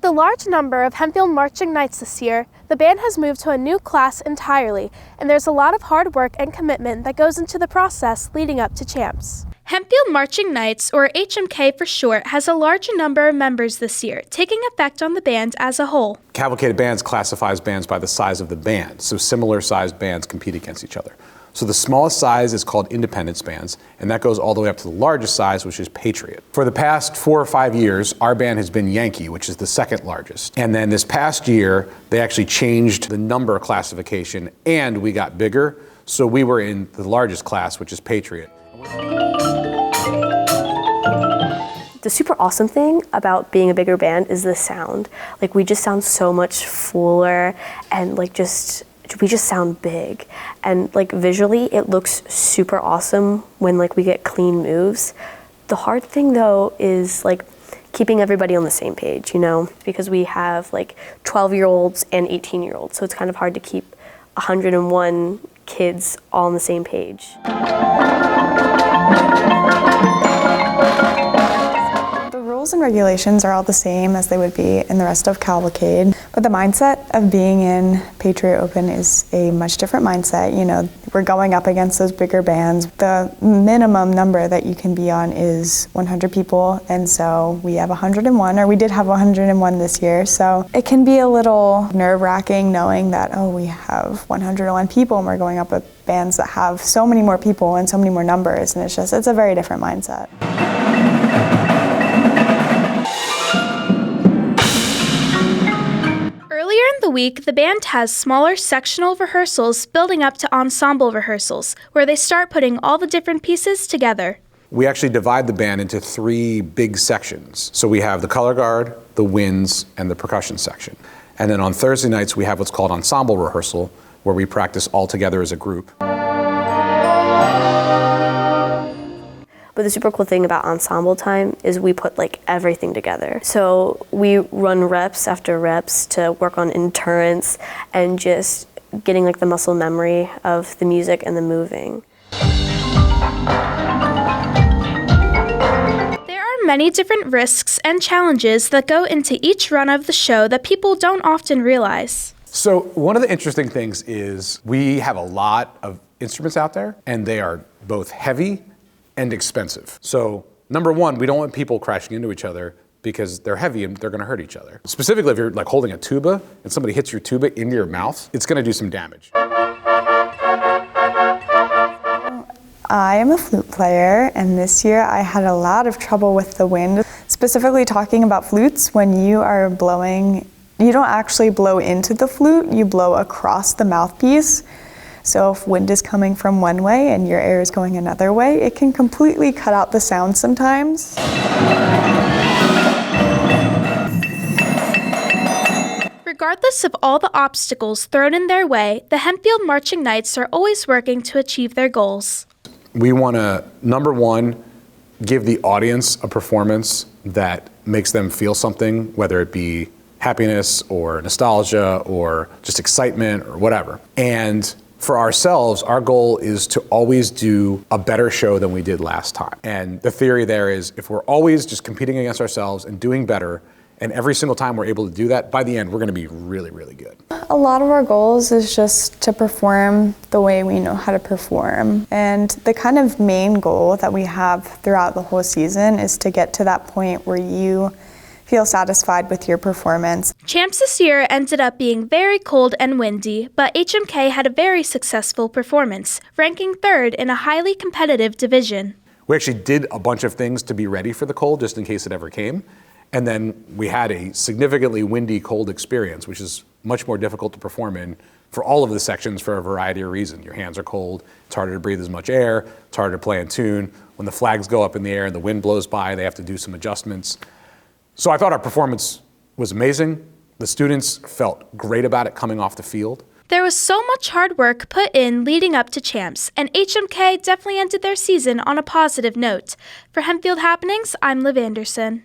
With the large number of Hempfield Marching Knights this year, the band has moved to a new class entirely, and there's a lot of hard work and commitment that goes into the process leading up to champs. Hempfield Marching Knights, or HMK for short, has a larger number of members this year, taking effect on the band as a whole. Cavalcade Bands classifies bands by the size of the band, so similar sized bands compete against each other. So the smallest size is called Independence Bands, and that goes all the way up to the largest size, which is Patriot. For the past 4 or 5 years, our band has been Yankee, which is the second largest. And then this past year, they actually changed the number classification, and we got bigger, so we were in the largest class, which is Patriot. The super awesome thing about being a bigger band is the sound. Like, we just sound so much fuller, and we just sound big. And like visually, it looks super awesome when we get clean moves. The hard thing though is keeping everybody on the same page, because we have 12-year-olds and 18-year-olds. So it's kind of hard to keep 101 kids all on the same page. Rules and regulations are all the same as they would be in the rest of Cavalcade, but the mindset of being in Patriot Open is a much different mindset. We're going up against those bigger bands. The minimum number that you can be on is 100 people, and so we have 101, or we did have 101 this year, so it can be a little nerve-wracking knowing that, we have 101 people and we're going up with bands that have so many more people and so many more numbers, and it's a very different mindset. Earlier in the week, the band has smaller sectional rehearsals building up to ensemble rehearsals, where they start putting all the different pieces together. We actually divide the band into 3 big sections. So we have the color guard, the winds, and the percussion section. And then on Thursday nights, we have what's called ensemble rehearsal, where we practice all together as a group. But the super cool thing about ensemble time is we put everything together. So we run reps after reps to work on endurance and just getting the muscle memory of the music and the moving. There are many different risks and challenges that go into each run of the show that people don't often realize. So one of the interesting things is we have a lot of instruments out there, and they are both heavy and expensive. So number one, we don't want people crashing into each other because they're heavy and they're gonna hurt each other. Specifically, if you're holding a tuba and somebody hits your tuba into your mouth, it's gonna do some damage. I am a flute player, and this year I had a lot of trouble with the wind. Specifically talking about flutes, when you are blowing, you don't actually blow into the flute, you blow across the mouthpiece. So if wind is coming from one way and your air is going another way, it can completely cut out the sound sometimes. Regardless of all the obstacles thrown in their way, the Hempfield Marching Knights are always working to achieve their goals. We want to, number one, give the audience a performance that makes them feel something, whether it be happiness or nostalgia or just excitement or whatever. And for ourselves, our goal is to always do a better show than we did last time. And the theory there is if we're always just competing against ourselves and doing better, and every single time we're able to do that, by the end, we're gonna be really, really good. A lot of our goals is just to perform the way we know how to perform. And the kind of main goal that we have throughout the whole season is to get to that point where you feel satisfied with your performance. Champs this year ended up being very cold and windy, but HMK had a very successful performance, ranking 3rd in a highly competitive division. We actually did a bunch of things to be ready for the cold, just in case it ever came. And then we had a significantly windy, cold experience, which is much more difficult to perform in for all of the sections for a variety of reasons. Your hands are cold, it's harder to breathe as much air, it's harder to play in tune. When the flags go up in the air and the wind blows by, they have to do some adjustments. So I thought our performance was amazing. The students felt great about it coming off the field. There was so much hard work put in leading up to champs, and HMK definitely ended their season on a positive note. For Hempfield Happenings, I'm Liv Anderson.